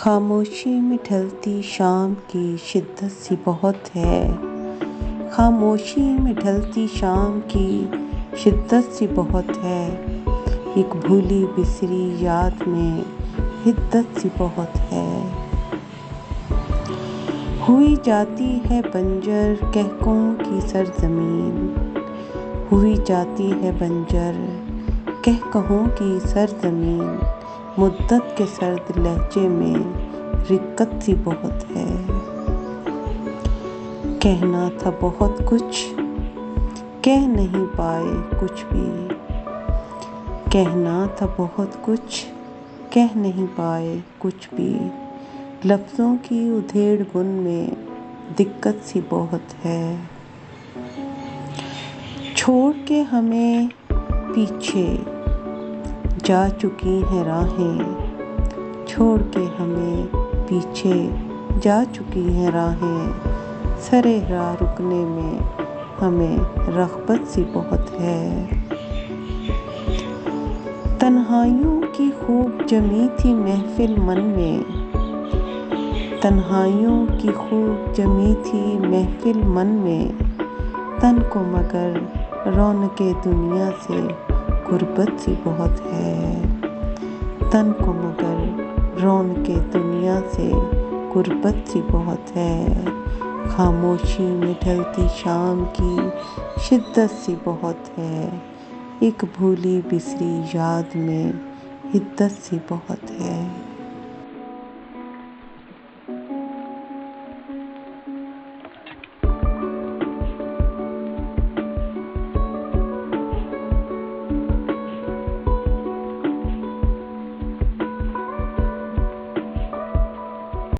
खामोशी में ढलती शाम की शिद्दत सी बहुत है। खामोशी में ढलती शाम की शिद्दत सी बहुत है। एक भूली बिसरी याद में हिद्दत सी बहुत है। हुई जाती है बंजर कहकों की सरजमीन। हुई जाती है बंजर कहकों की सरजमीन। मुद्दत के सर्द लहजे में रिक्कत सी बहुत है। कहना था बहुत कुछ कह नहीं पाए कुछ भी। कहना था बहुत कुछ कह नहीं पाए कुछ भी। लफ्ज़ों की उधेड़ बुन में दिक्कत सी बहुत है। छोड़ के हमें पीछे जा चुकी हैं राहें। छोड़ के हमें पीछे जा चुकी हैं राहें। सरे राह रुकने में हमें रग़बत सी बहुत है। तन्हाइयों की खूब जमी थी महफिल मन में। तन्हाइयों की खूब जमी थी महफिल मन में। तन को मगर रौनके दुनिया से गुर्बत सी बहुत है। तन को मगर रौनके दुनिया से गुर्बत सी बहुत है। खामोशी में ढलती शाम की शिद्दत सी बहुत है। एक भूली बिसरी याद में हिद्दत सी बहुत है।